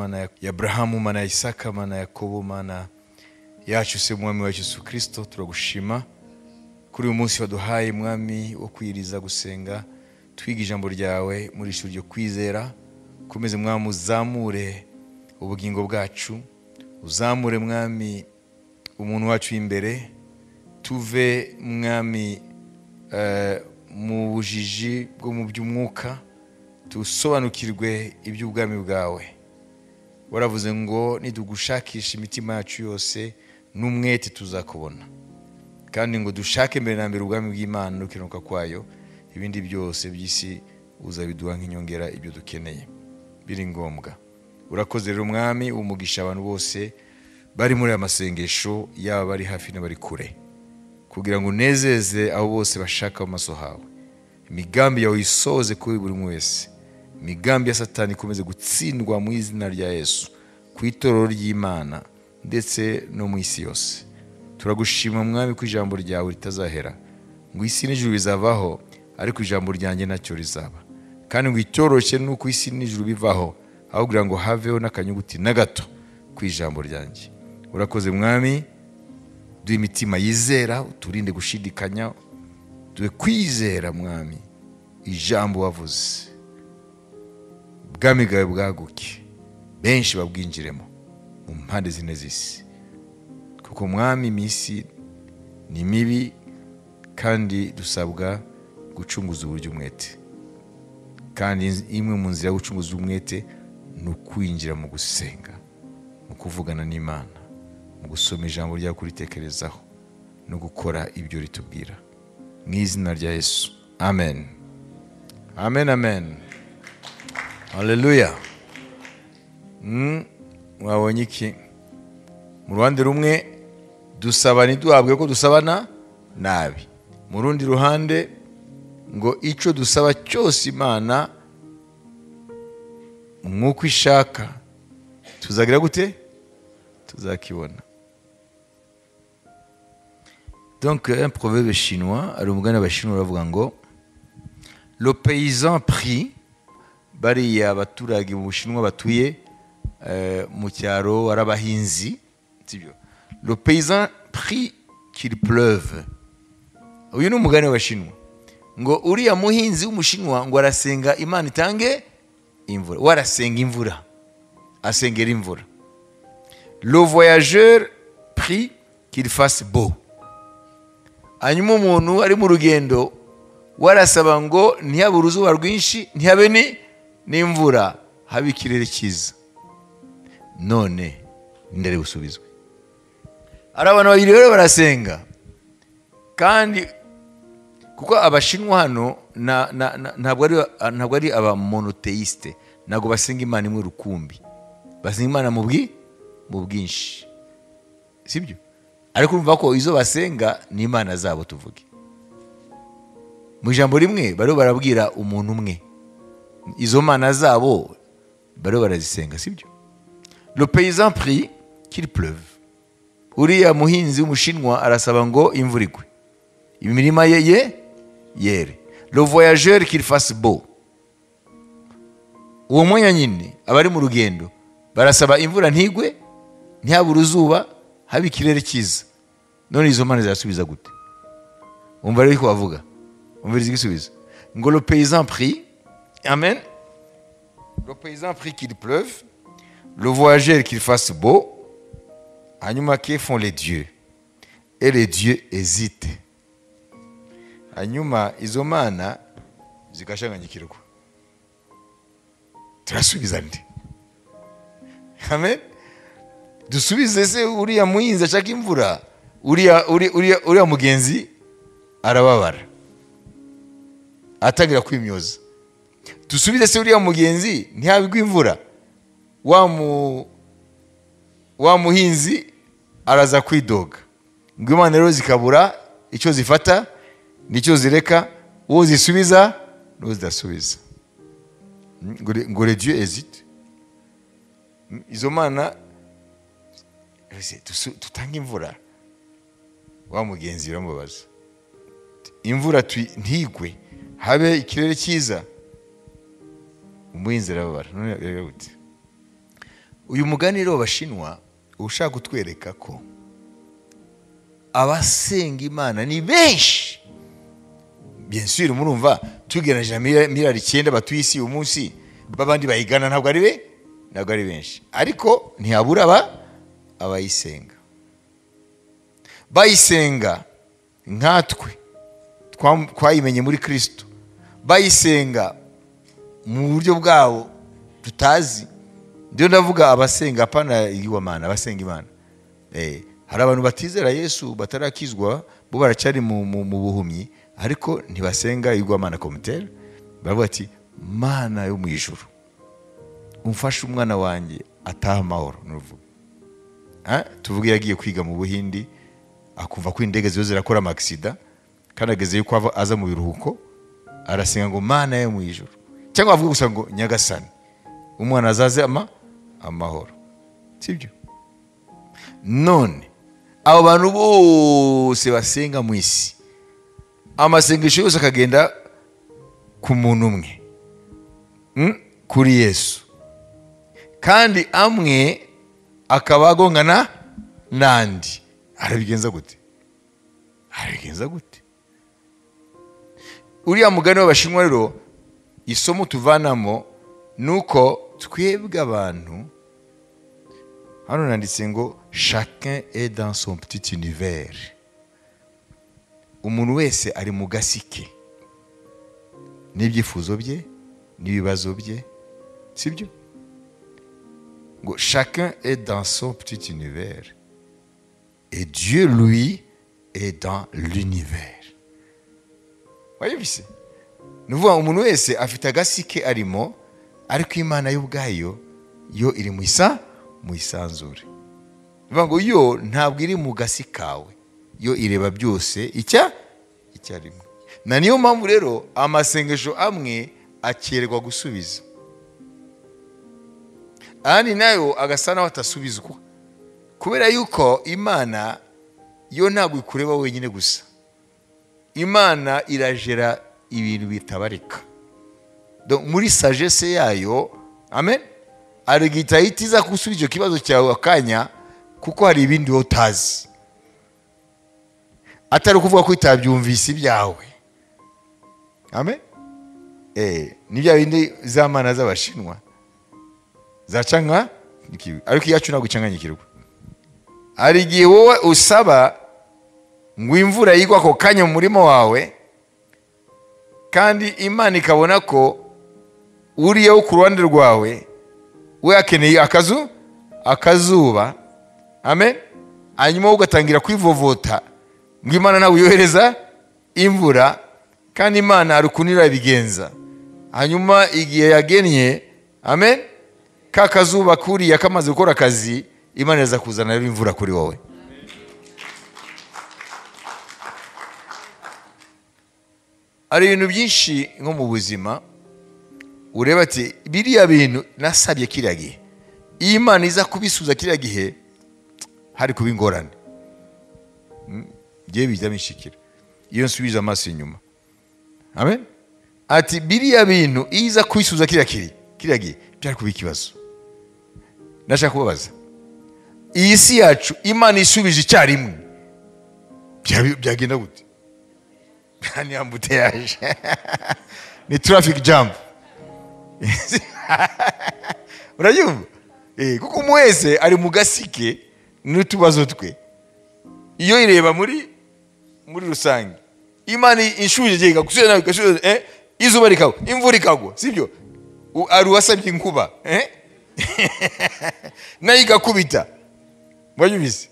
mana ya Abrahamu, mana ya Isaka, mana ya Yakobo, mana yacu se mwami wa Yesu Kristo, turagushima kuri uyu munsi waduhaye mwami wo kwiriza gusenga twiga ijambo ryawe muri ishuri ryo kwizera. Komeze mwami uzamure ubugingo bwacu, uzamure mwami umuntu wacu imbere, tuve mwami mu bujiji bwo mu by'umwuka, tusobanukirwe iby'ubwami bwawe. Waravuze ngo nidugushakisha imitima yacu yose n'umwete tuzakubona, kandi ngo dushake mbere na mbere ubwami bw'Imana n'ukiranuka kwayo, ibindi byose by'isi uzabiduha nk'inyongera ibyo dukeneye biri ngombwa. Urakoze rero mwami, umugisha abantu bose bari muri aya masengesho, yaba bari hafi n'abari kure, kugira ngo unezeze abo bose bashaka mu maso hawe. Imigambi yawe isoze kuri buri wese, imigambi ya Satani ikomeze gutsindwa mu izina rya Yesu, ku itorero ry'Imana ndetse no mu isi yose. Turagushima mwami ko ijambo ryawe ritazahera, ngo isi n'ijuru bizavaho ariko ijambo ryanjye nacyo rizaba, kandi ngo icyoroshye nuko isi n'ijuru bivaho, aho kugira ngo haveho n'akanyuguti na gato ku ijambo ryanjye. Urakoze mwami, duhe imitima yizera, uturinde gushidikanya, duhe kwizera mwami ijambo wavuze. Ubwami bwawe bwaguke, benshi babwinjiremo mu mpande zine z'isi, kuko mwami iminsi ni mibi kandi dusabwa gucunguza uburyo umwete, kandi imwe mu nzira yo gucunguza umwete ni ukwinjira mu gusenga, mu kuvugana n'Imana, mu gusoma ijambo ryawe, kuritekerezaho no gukora ibyo ritubwira, mu izina rya Yesu, amen. Amen, amen. Haleluya. Mwabonye iki? Mu ruhande rumwe dusaba ntiduhabwe ko dusabana nabi, mu rundi ruhande ngo icyo dusaba cyose Imana nk'uko ishaka tuzagira gute? Tuzakibona. Donc un proverbe chinois, ari umugani w'Abashinwa bavuga ngo le paysan prie, bariya abaturage mu Bushinwa batuye mu cyaro ari abahinzi, sibyo? Le paysan prie qu'il pleuve. Uyu ni umugani w'Abashinwa, ngo uriya muhinzi w'Umushinwa ngo arasenga Imana itange imvura, warasenga imvura, asengera imvura. Le voyageur prie qu'il fasse beau. Hanyuma umuntu ari mu rugendo warasaba ngo ntihabe uruzuba rwinshi, ntihabe n'imvura, habe ikirere cyiza. None ndere gusubizwe. Ari abantu babiri rero barasenga, kandi kuko Abashinwa hano ntabwo ari aba monotheiste, ntabwo basenga Imana imwe rukumbi, basenga Imana mu bwinshi, sibyo? Ariko urumva ko izo basenga ni Imana zabo, tuvuge mu ijambo rimwe bari barabwira umuntu umwe izo mana zabo, bari barazisenga, sibyo? Le paysan prie qu'il pleuve. Uriya muhinzi w'Umushinwa arasaba ngo imvura igwe, imirima ye yere. Le voyageur qu'il fasse beau. Uwo mwanya nyine abari mu rugendo barasaba imvura ntigwe, ntihabe uruzuba, habe ikirere cyiza. None izo mana zasubiza gute? Umva rero ko bavuga, umviriza igisubizo ngo le paysan prie, amen. Le paysan prie qu'il pleuve, le voyageur qu'il fasse beau. Hanyuma que font les dieux? Et les dieux hésitent. Hanyuma izo mana zikashanganyikirwa, turasubiza nde? Amen. Dusubize se uriya muhinzi ashaka imvura, uriya mugenzi arababara atagira kwimyoza. Dusubize se uriya mugenzi ntihabigwa imvura, wa muhinzi araza kwidoga, ngo Imana rero zikabura icyo zifata n'icyo zireka, uwo zisubiza n'uwo zidasubiza. Ngo les dieux hésitent. Izo mana tutanga imvura, wa mugenzi uramubaza imvura ntigwe, habe ikirere cyiza, umuhinzi arababara. None gute? uyu mugani rero w'Abashinwa ushaka kutwereka ko abasenga Imana ni benshi. Bien sûr murumva tugereranije miliyari 9 batuye isi umunsi babandi bayigana ntabwo ari benshi, ariko ntihabura abayisenga. Bayisenga nkatwe twayimenye muri Kristo, bayisenga mu buryo bwabo tutazi. Ndio ndavuga abasenga apana Imana, abasenga Imana. Hari abantu batizera Yesu batarakizwa, bo baracari mu buhumyi, ariko ntibasenga Imana komitere. Baravuga ati Mana yo mu ijuru, umfashe umwana wanjye ataha amahoro. Nuvuga tuvuge yagiye kwiga mu Buhindi, akumva ko indege zizo zirakora amaksida, kandi ageze yuko aza mu biruhuko, arasenga ngo Mana yo mu ijuru, cyangwa avuga gusa ngo Nyagasani umwana azaze amahoro. Sibyo? None abo bantu bose basenga mu isi, amasengesho yose akagenda ku muntu umwe, kuri Yesu, kandi amwe akaba agongana nandi. Arabigenza gute? Uriya mugani w'Abashinwa rero, isomo tuvanamo nuko twebwe abantu, hano nanditse ngo chacun est dans son petit univers. Umuntu wese ari mu gasike n'ibyifuzo bye n'ibibazo bye. Sibyo? Ngo chacun est dans son petit univers et Dieu lui est dans l'univers. Wayibise? Nuvuga umuntu wese afite agasike arimo, ariko Imana yo ubwayo yo iri mu isanzure. Nuvuga ngo yo ntabwo iri mu gasi kawe, yo ireba byose icyarimwe. Na niyo mpamvu rero amasengesho amwe akererwa gusubiza, ahandi nayo agasa naho atasubizwa, kubera yuko Imana yo ntabwo ikureba wenyine gusa. Imana irajera ibintu bitabarika. Donc muri sagesse yayo, amen, arigita itiza gusubiza icyo kibazo cyawe akanya, kuko hari ibindi utazi, atari ukuvuga ko itabyumvise ibyawe. Amen. Ni bya bindi za mana z'Abashinwa zacanga, ariko iyacu ntabwo icanganyikirwa. Hari igihe wowe usaba ngo imvura yigwa ako kanya mu murimo wawe, kandi Imana ikabona ko uriyeho ku ruhande rwawe we akeneye akazuba. Amen. Hanyuma ugatangira kwivovota ngo Imana nawe yohereza imvura, kandi Imana ari ukuntu irabigenza. Hanyuma igihe yagennye, amen, ka kazuba kuriya kamaze gukora akazi, Imana iza kuzana imvura kuri wowe. Ari ibintu byinshi nko mu buzima ureba ati biriya bintu nasabye kiriya gihe, Imana iza kubisubiza kiriya gihe, hari kuba ingorane. Giye bijya bishikira iyo nsubiza amaso inyuma. Amen. Ati biriya bintu iza kubisubiza kiriya gihe byari kuba ikibazo. Ndashaka kubabaza, iyi si yacu Imana isubije icyarimwe, byagenda gute? Ni ambuteyage, ni traffic jam. Urayumva? Kuko umwese ari mu gasike n'utubazo twe. Iyo ireba muri rusange, Imana inshuje igakusura nawe igashuje, izuba rikagwa, imvura ikagwa, sibyo? Ari wasabye inkuba, nayo igakubita. Wayumvise?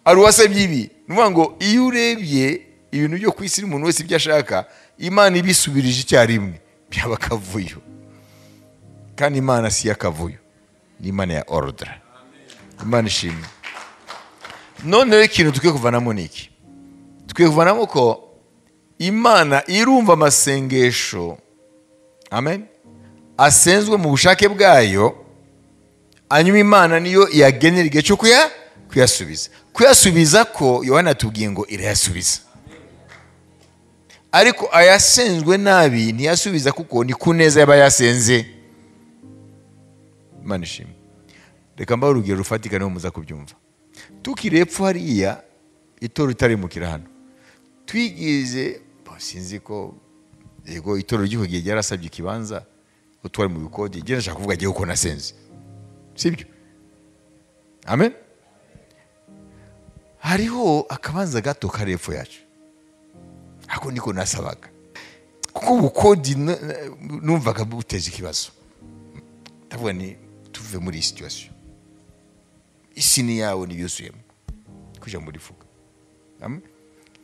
Ari wasabye ibi. Nuvuga ngo iyo urebye ibintu byo kwisi umuntu wese ibyo ashaka, Imana ibisubirije icyarimwe, byaba kavuyo. Kandi Imana si yakavuyo, ni Imana ya ordre. Imana ishimwe. None ikintu tukwiye kuvanamo niki? Tukwiye kuvanamo ko Imana irumva amasengesho, amen, asenzwe mu bushake bwayo, hanyuma Imana niyo yagenera igihe cyo kuyasubiza ko Yohana atubwiye ngo irayasubiza. Ariko ayasenzwe nabi ntiyasubiza kuko ni kuneza y'abayasenze. Imana ishimwe. reka mbaho urugero rufatika niho muza kubyumva. Tukiri epfo hariya itoro itarimukira hano twigize sinzi ko yego itoro ry'ihugiye ryarasabye ikibanza ko twari mu bikodi genda nshaka kuvuga giye uko nasenze sibyo. Amen. Hariho akabanza gato kari epfo yacu ako niko nasabaga kuko ubukodi numvaga buteje ikibazo. Ndavuga ni tuve muri iyi situation isi ni yawe nibiyosuyemo kuja muri fuka. Amen.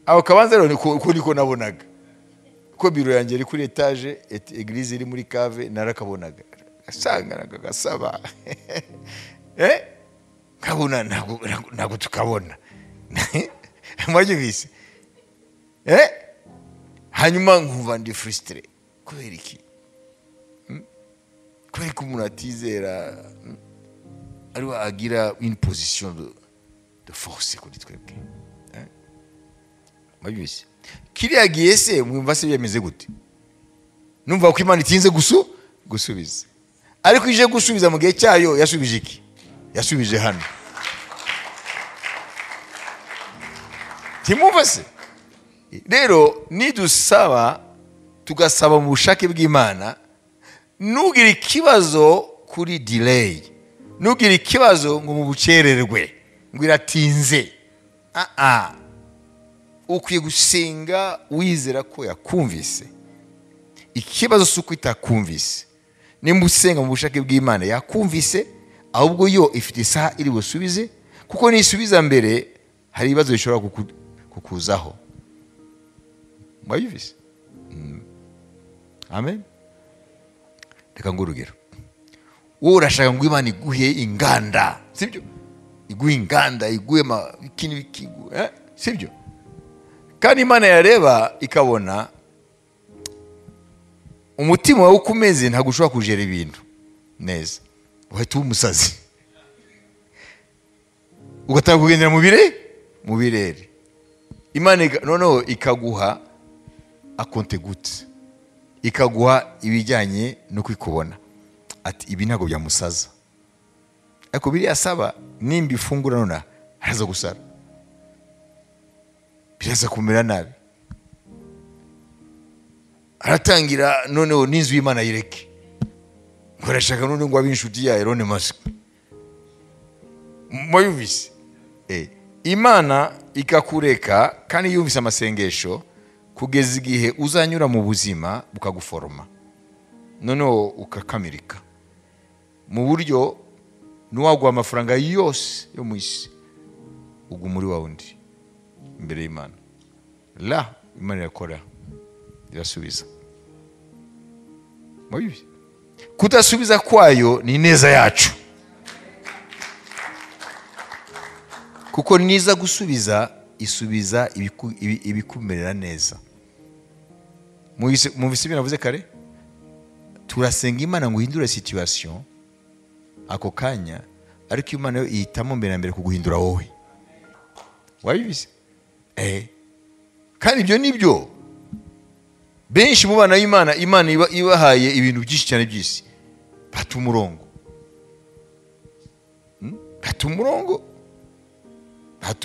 Aho kabanza rero niko nabonaga ko biro yanjye iri kuri etage eglise iri muri cave narakabonaga asanganaga gasaba kabona nago tukabona mwaje bise hanyuma nkumva ndi frustré kubera iki kubera ko umuntu atizera ari agira une position de force kuri twebwe mwaje kiriya gihe se mwumva se byameze gute? Numva ko Imana itinze gusubiza ariko ije gusubiza mu gihe cyayo yasubije iki? Yasubije hano. Timumva se rero nidusaba tugasaba mu bushake bw'Imana nugira ikibazo kuri delay, nugira ikibazo ngo mu bucererwe ngo iratinze ukwiye gusenga wizera ko yakumvise. Ikibazo suko itakumvise nimba usenga mu bushake bw'Imana yakumvise ahubwo yo ifite isaha iri busubize kuko nisubiza mbere hari ibibazo bishobora kukuzaho. Mwayumvise? Amen. Reka ngurugero wowe urashaka ngo Imana iguhe inganda sibyo? Iguhe inganda iguhe ikini bikigu sibyo? Kandi Imana yareba ikabona umutima wawe ukumeze ntago ushobora kujera ibintu neza uhita umusazi ugatanga kugendera mu birere. Imana noneho ikaguha akonte gute, ikaguha ibijyanye no kwikubona ati ibi ntago byamusaza ariko biri asaba nimba ifungura nona araza gusara biraza kumera nabi aratangira noneho n'inzu y'Imana yireke ngo arashaka none ngo abinshuti ya Elon Musk. Mwayumvise? Imana ikakureka kandi yumvise amasengesho kugeza igihe uzanyura mu buzima bukaguforoma noneho ukakamirika mu buryo nuwagwa amafaranga yose yo mu isi ugumuri wa undi imbere y'Imana. La Imana yakora irasubiza. Mwayumvise? Kudasubiza kwayo ni neza yacu kuko niza gusubiza isubiza ibikumerera neza. Muvise binavuze kare turasenga Imana ngo uhindure situation ako kanya ariko Imana yo ihitamo mbere na mbere kuguhindura wowe. Wabibise? Kandi ibyo nibyo benshi mu bana y'Imana Imana ibahaye ibintu byinshi cyane by'isi bata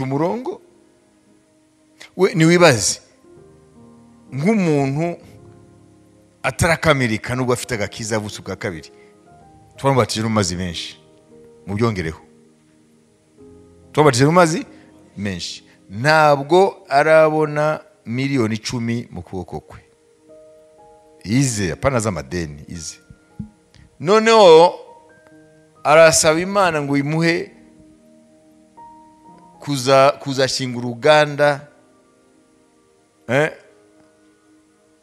umurongo we niwibaze nk'umuntu atarakamirika nubwo afite agakiza avutse bwa kabiri twamubatije n'umazi menshi mu byongereho twamubatije n'umazi menshi ntabwo arabona miliyoni 10 mu kuboko kwe ize apana z'amadeni ize noneho arasaba Imana ngo imuhe kuzashinga uruganda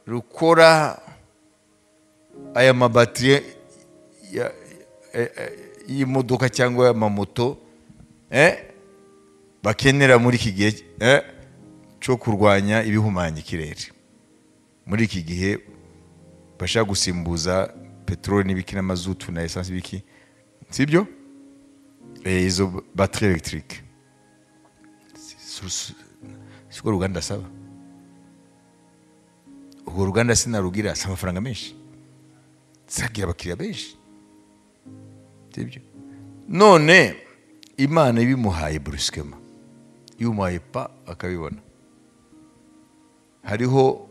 rukora aya mabatiri y'imodoka cyangwa amamoto bakenera muri iki gihe cyo kurwanya ibihumanya ikirere. Muri iki gihe bashaka gusimbuza petroli n'ibiki n'amazutu na essence biki sibyo izo batterie électrique siko ruganda saba ubwo ruganda sinarugira sa amafaranga menshi sagira abakiriya benshi sibyo none Imana ibimuhaye brusquement, yumuhaye pa akabibona, hariho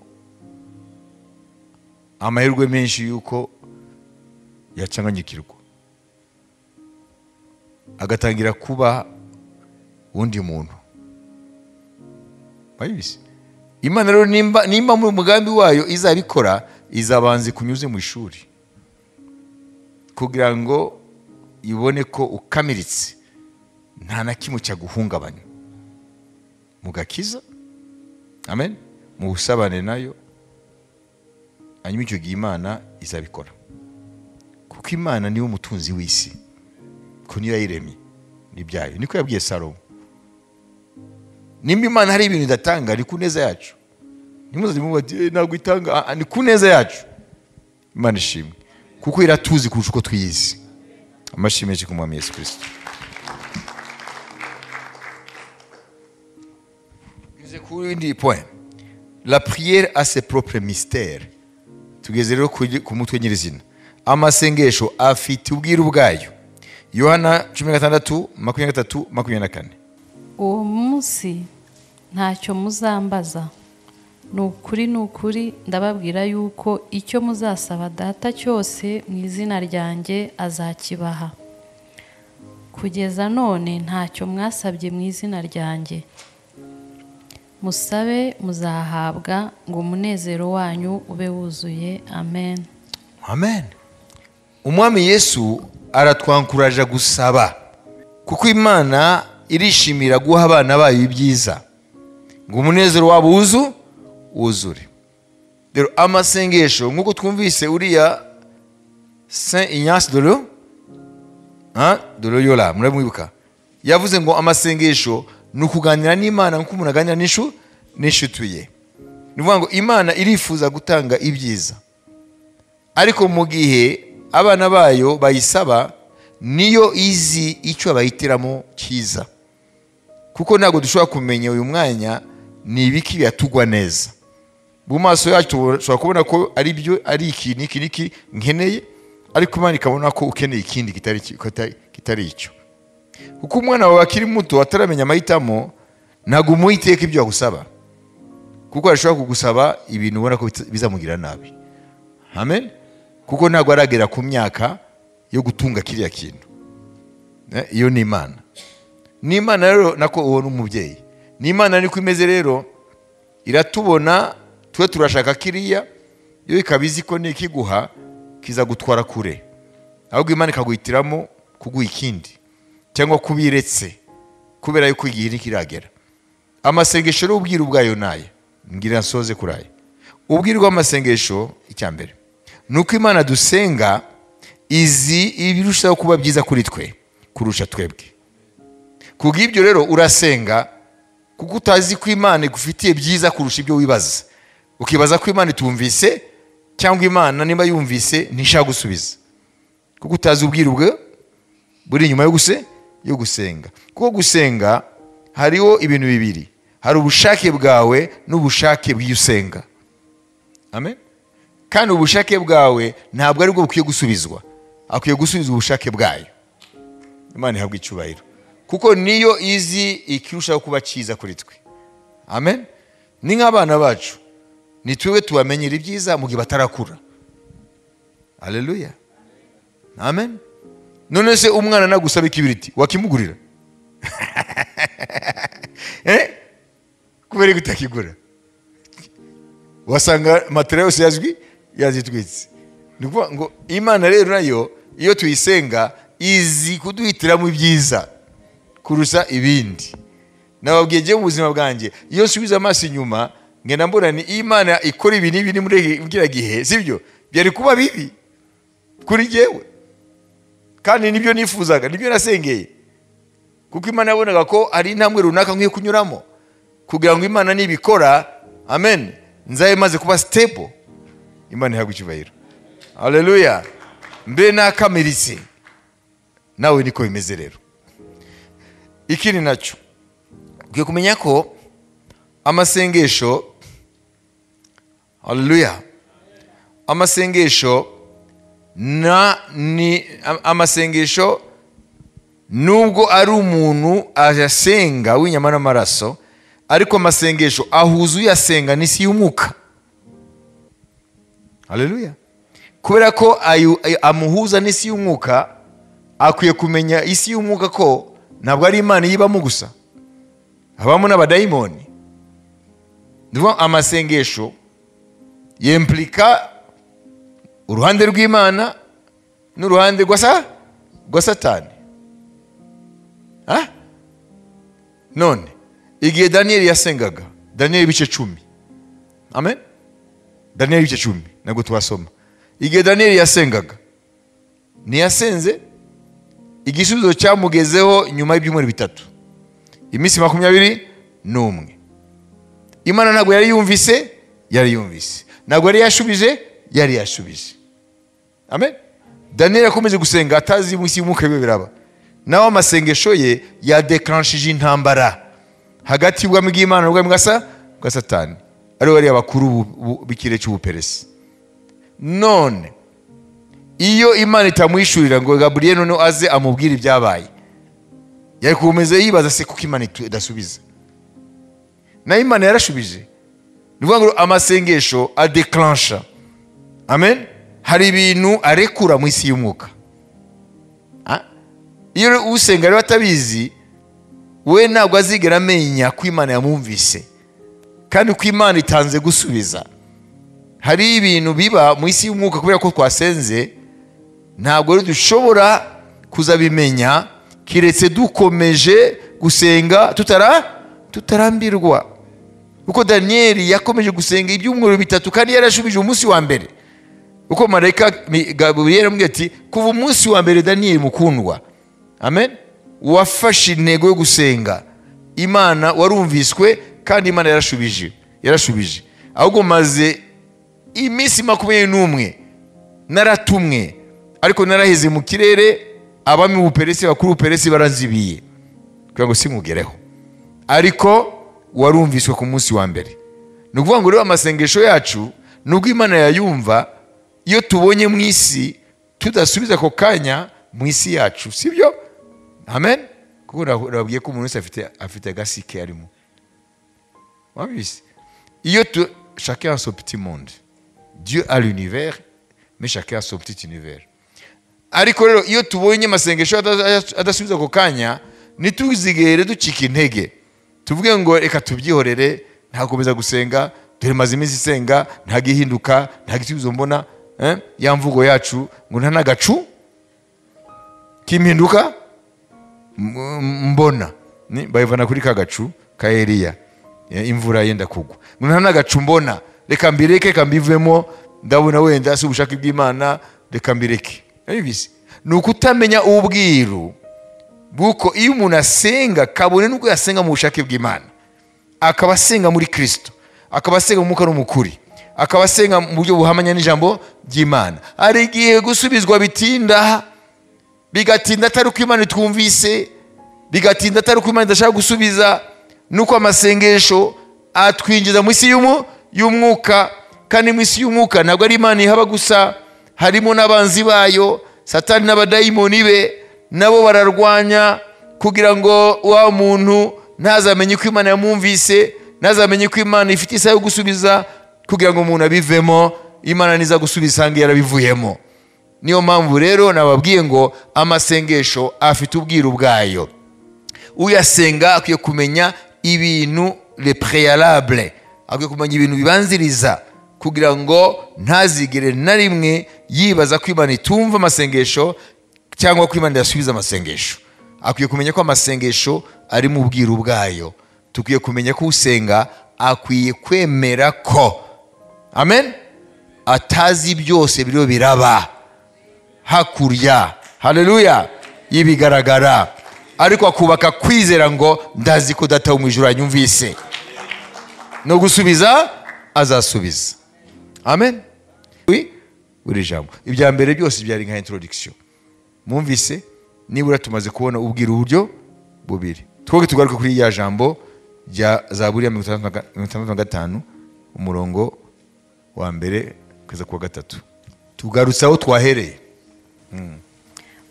amahirwe menshi yuko yacanganyikirwa agatangira kuba undi muntu. Bayibise Imana rero nimba mu mugambi wayo izabikora, izabanze kunyuze mu ishuri kugira ngo ibone ko ukamiritse, nta na kimwe cyaguhungabanya mu gakiza, amen, mu busabane nayo. Hanyuma icyo gihe Imana izabikora, kuko Imana niwe mutunzi w'isi, ko niyo yayiremye n'ibyayo. Niko yabwiye Salomo, nimba Imana hari ibintu idatanga, ni ku neza yacu. Ntimuzaze muvuga ati ntabwo itanga, ni ku neza yacu. Imana ishimwe, kuko iratuzi kurusha uko twiyizi. Amashimwe menshi ku Mwami Yesu Kristo. Bize kuri indi point, la prière a ses propres mystères. Tugeze rero ku mutwe nyirizina, amasengesho afite ubwiru bwayo. Yohana 16:23-24. Uwo munsi ntacyo muzambaza, ni ukuri ndababwira yuko icyo muzasaba Data cyose mu izina ryanjye azakibaha. Kugeza none ntacyo mwasabye mu izina ryanjye. Musabe muzahabwa, ngo umunezero wanyu ube wuzuye. Amen. Amen. Umwami Yesu aratwankuraje gusaba, kuko Imana irishimira guha abana bayo ibyiza, ngo umunezero wabo wuzure. Rero amasengesho nk'uko twumvise uriya Saint Ignace de Loyola, muramwibuka, yavuze ngo amasengesho ni ukuganira n'Imana nk'uko umuntu aganira n'inshuti ye. Ni ukuvuga ngo Imana irifuza gutanga ibyiza, ariko mu gihe abana bayo bayisaba, niyo izi icyo bahitiramo cyiza, kuko ntabwo dushobora kumenya uyu mwanya ni ibiki byatugwa neza. Mu maso yacu dushobora kubona ko ari iki nkeneye, ariko Imana ikabona ko ukeneye ikindi kitari icyo. Kuko umwana wawe akiri muto ataramenya amahitamo, ntabwo umuhiteka ibyo agusaba, kuko ashobora kugusaba ibintu ubona ko bizamugira nabi. Amen. Kuko ntabwo aragera ku myaka yo gutunga kiriya kintu. Iyo ni Imana. Ni Imana rero nako uwo n'umubyeyi. Ni Imana niko imeze rero, iratubona twe turashaka kiriya, yo ikabizi ko nikiguha kiza gutwara kure, ahubwo Imana ikaguhitiramo kuguha ikindi, cyangwa kubiretse kubera yuko igihe ntikiragera. Amasengesho rero ubwiru bwayo naye, ngira nsoze kuraye. Ubwiru bw'amasengesho icyambere nuko Imana dusenga izi ibirushaho kuba byiza kuri twe kurusha twebwe. Kubw'ibyo rero urasenga kuko utazi ko Imana igufitiye byiza kurusha ibyo wibaza. Ukibaza ko Imana itumvise, cyangwa Imana nimba yumvise ntishaka gusubiza, kuko utazi ubwiru buri inyuma yo gusenga. Kuko gusenga hariho ibintu bibiri, hari ubushake bwawe n'ubushake bw'usenga. Amen. Kandi ubushake bwawe ntabwo ari bwo bukwiye gusubizwa, akwiye gusubizwa ubushake bwayo. Imana ihabwe icyubahiro, kuko niyo izi ikirushaho kuba cyiza kuri twe. Amen. Ni nk'abana bacu, ni twebwe tubamenyera ibyiza mu gihe batarakura. Haleluya. Amen. None se umwana nagusaba ikibiriti wakimugurira? Kubera gutakigura, wasanga matera yose yazitwitse. Ni ukuvuga ngo Imana rero nayo iyo tuyisenga izi kuduhitiramo ibyiza kurusha ibindi. Nababwiye je mu buzima bwanjye, iyo nsubiza amaso inyuma ngenda mbona ni Imana ikora ibi n'ibi muri bwira gihe, sibyo byari kuba bibi kuri jewe, kandi nibyo nifuzaga, nibyo nasengeye, kuko Imana yabonaga ko ari intambwe runaka nkwiye kunyuramo kugira ngo Imana nibikora, amen, nzaye maze kuba stable. Imana ihabwe icyubahiro. Haleluya. Mbe nakamiritse nawe niko bimeze rero. Ikindi nacyo ugiye kumenya ko amasengesho, haleluya, amasengesho nubwo ari umuntu asenga w'inyama n'amaraso, ariko amasengesho ahuza uyasenga n'isi y'umwuka. Haleluya. Kubera ko amuhuza n'isi y'umwuka, akwiye kumenya isi y'umwuka ko ntabwo ari Imana yibamo gusa, habamo n'abadayimoni. Ndumva amasengesho yimplika uruhande rw'Imana n'uruhande rwa Satani. None igihe Daniyeli yasengaga, Daniyeli ibice 10. Amen. Daniyeli ibice 10 nabwo twasoma. Igihe Daniyeli yasengaga, ntiyasenze igisubizo cyamugezeho nyuma y'ibyumweru 3, iminsi 21. Imana ntabwo yari yumvise, ntabwo yari yashubije. Amen. Daniyeli yakomeje gusenga atazi munsi y'umwuka bibe biraba. Naho amasengesho ye yadeclenchije intambara hagati y'ubwami bw'Imana n'ubwami bwa Satani, ari bari abakuru b'ikirere cy'ubuperesi. None iyo Imana itamwishurira ngo Gabriel noneho aze amubwire ibyabaye, yari kumeze yibaza se kuko Imana idasubiza. Na Imana yarashubije. Nivuga ngo amasengesho adeclencha. Amen. Hari ibintu arekura mu isi y'umwuka. Iyo usenga rero atabizi, we ntabwo azigera amenya ko Imana yamwumvise kandi ko Imana itanze gusubiza. Hari ibintu biba mu isi y'umwuka kubera ko twasenze, ntabwo rero dushobora kuzabimenya kiretse dukomeje gusenga tutarambirwa. Uko Daniyeli yakomeje gusenga ibyumweru 3 kandi yarashubije umunsi wa mbere. Uko marayika Gabriel yamubwiye ati kuva umunsi wa mbere Daniyeli mukundwa, amen, wafashe intego yo gusenga, Imana warumviswe kandi Imana yarashubije. Ahubwo maze iminsi 21 naratumwe, ariko naraheze mu kirere, abami b'ubuperesi bakuru b'ubuperesi baranzibiye kugira ngo simugereho, ariko warumviswe ku munsi wa mbere. Ni ukuvuga ngo rero amasengesho yacu nubwo Imana yayumva, iyo tubonye mu isi tudasubiza ako kanya mu isi yacu, sibyo? Amen. Kuko urabwiye ko umuntu wese afite agasike arimo. Wabise iyo chacun a son petit monde. Dieu a l'univers, mais chacun a son petit univers. Ariko rero iyo tubonye amasengesho adasubiza ako kanya, nituzigere ducika intege, tuvuge ngo reka tubyihorere, ntakomeza gusenga, dore maze iminsi senga, ntagihinduka, ntagisubizo mbona. Ya mvugo yacu ngo nta nagacu kimpinduka mbona, bayivana kuri kagacu ka Eliya, imvura yenda kugwa. Ngo nta nagacu mbona, reka mbireke, kambivemo, ndabona wenda si ubushake bw'Imana, reka mbireke. Abibise ni ukutamenya ubwiru bwuko iyo umuntu asenga kabone nuko yasenga mu bushake bw'Imana, akaba asenga muri Kristo, akaba asenga mu mwuka n'umukuri, akaba asenga mu buryo buhamanya n'ijambo ry'Imana, ari igihe gusubizwa bigatinda atari uko Imana itwumvise, bigatinda atari uko Imana idashaka gusubiza, nuko amasengesho atwinjiza mu isi y'umwuka. Kandi mu isi y'umwuka ntabwo ari Imana ihaba gusa, harimo n'abanzi bayo, Satani n'abadayimoni be, nabo bararwanya kugira ngo wa muntu ntazamenye ko Imana yamwumvise, ntazamenye ko Imana ifite isaha yo gusubiza, kugira ngo umuntu abivemo, Imana niza gusubiza hangi yarabivuyemo. Niyo mpamvu rero nababwiye ngo amasengesho afite ubwiru bwayo. Uyasenga akwiye kumenya ibintu le préalable, akwiye kumenya ibintu bibanziriza, kugira ngo ntazigere na rimwe yibaza ko Imana itumva amasengesho cyangwa ko Imana yasubiza amasengesho. Akwiye kumenya ko amasengesho ari mu bwiru bwayo. Tukwiye kumenya ko usenga akwiye kwemera ko, amen, atazi byose biriho biraba hakurya, haleluya, yibigaragara, ariko akubaka kwizera ngo ndazi ko Data wo mu ijuru anyumvise, no gusubiza azasubiza. Amen. Buri jambo ibya mbere byose byari nka introduction. Mwumvise nibura tumaze kubona ubwira uburyo bubiri. Twoge tugaruka kuri ya jambo rya Zaburi ya 65 umurongo wa mbere kugeza ku wa 3. Tugarutse aho twahereye.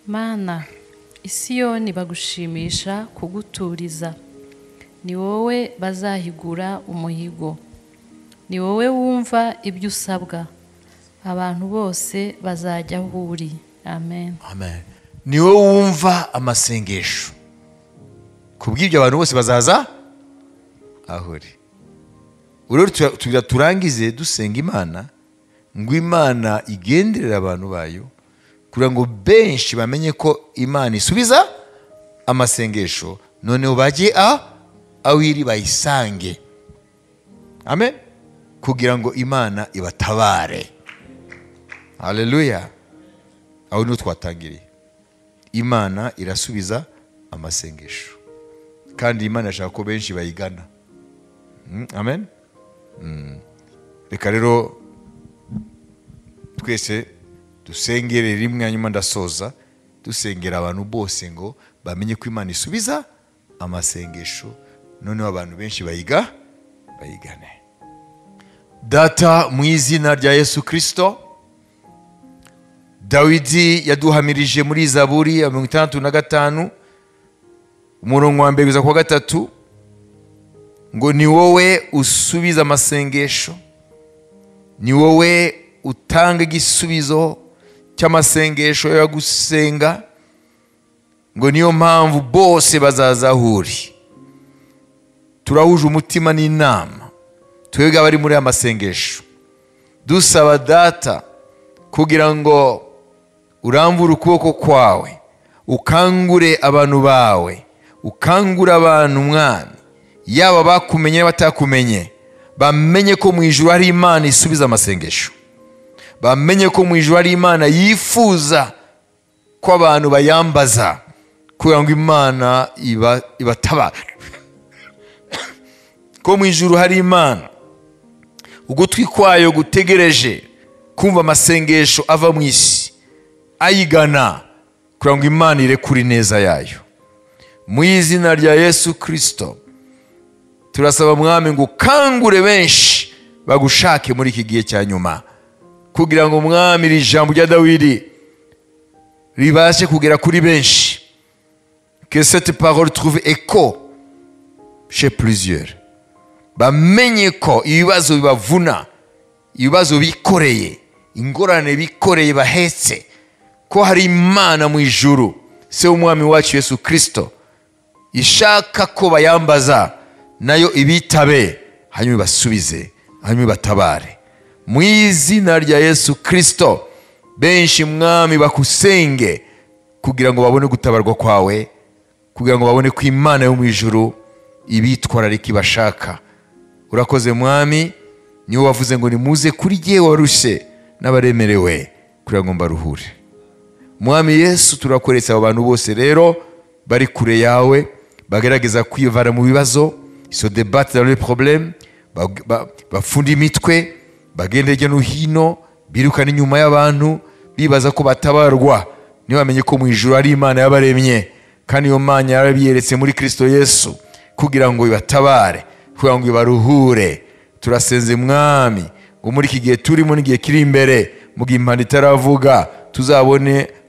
Mana Isiyoni bagushimisha kuguturiza, ni wowe bazahigura umuhigo, ni wowe wumva ibyo usabwa, abantu bose bazajya aho uri. Amen. Amen. Ni wowe wumva amasengesho, kubw'ibyo abantu bose bazaza aho uri. Urero turangize dusenga Imana, ngo Imana igenderera abantu bayo, kugira ngo benshi bamenye ko Imana isubiza amasengesho, noneho bajye aho iri bayisange. Amen. Kugira ngo Imana ibatabare. Haleluya. Aho niho twatangiriye. Imana irasubiza amasengesho, kandi Imana ishaka ko benshi bayigana. Amen. Reka rero twese dusengere rimwe, hanyuma ndasoza dusengera abantu bose ngo bamenye ko Imana isubiza amasengesho, noneho abantu benshi bayigane. Data, mu izina rya Yesu Kristo, Dawidi yaduhamirije muri Zaburi ya 65 umurongo wa 1 kugeza 3 ngo ni wowe usubiza amasengesho, ni wowe utanga igisubizo cy'amasengesho yo gusenga, ngo niyo mpamvu bose bazaza aho uri. Turahuje umutima n'inama twebwe abari muri amasengesho, dusaba Data kugira ngo urambure ukuboko kwawe, ukangure abantu bawe, ukangure abantu Mwami, yaba bakumenye batakumenye, bamenye ko mu ijuru hari Imana isubiza amasengesho, bamenye ko mu ijuru hari Imana yifuza ko abantu bayambaza, kugira ngo Imana ibatabare. Ko mu ijuru hari Imana ugutwi kwayo gutegereje kumva amasengesho ava mu isi ayigana, kugira ngo Imana irekure ineza yayo. Mu izina rya Yesu Kristo turasaba Mwami ngo ukangure benshi bagushake muri iki gihe cya nyuma, kugira ngo Mwami iri jambo rya Dawidi ribashe kugera kuri benshi, que cette parole trouve écho chez plusieurs, bamenye ko ibibazo bibavuna, ibibazo bikoreye, ingorane bikoreye bahetse, ko hari Imana mu ijuru, se umwami wacu Yesu Kristo, ishaka ko bayambaza, nayo ibitabe, hanyuma basubize, hanyuma batabare. Mu izina rya Yesu Kristo, benshi Mwami bakusenge, kugira ngo babone gutabarwa kwawe, kugira ngo babone ko Imana yo mu ijuru ibitwararika ibashaka. Urakoze Mwami, niwe wavuze ngo nimuze kuri jyewe warushe n'abaremerewe, kugira ngo mbaruhure. Mwami Yesu, turakoretse abo bantu bose rero bari kure yawe, bagerageza kwivana mu bibazo, se débattre dans les problèmes, bafunda imitwe, bagenda hirya no hino, birukana inyuma y'abantu, bibaza ko batabarwa. Niba bamenye ko mu ijuru hari Imana yabaremye, kandi iyo Mana yarabiyeretse muri Kristo Yesu, kugira ngo ibatabare, kugira ngo ibaruhure. Turasenze Mwami ngo muri iki gihe turimo n'igihe kiri imbere, mu gihe impanda itaravuga,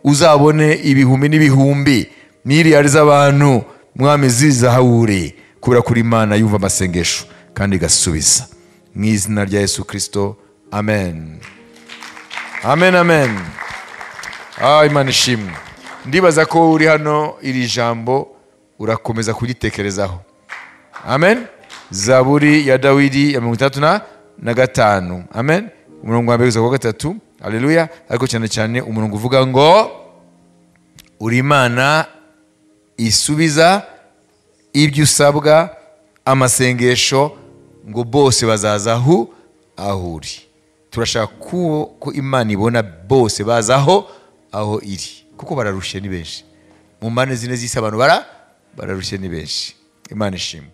uzabone ibihumbi n'ibihumbi miliyari z'abantu Mwami ziza aho uri, kubera kuri Imana yumva amasengesho kandi igasubiza. Mu izina rya Yesu Kristo, amen. Amen, amen. Imana ishimwe. Ndibaza ko uri hano, iri jambo urakomeza kugitekerezaho. Amen. Zaburi ya Dawidi ya 65. Amen. Umurongo wa 1 kugeza 3. Haleluya. Ariko cyane cyane umurongo uvuga ngo uri Imana isubiza ibyo usabwa amasengesho, ngo bose bazaza aho uri. Turashaka ko Imana ibona bose bazaho aho iri, kuko bararushe ni benshi. Mu mpande zine z'isi abantu bararushe ni benshi. Imana ishimwe.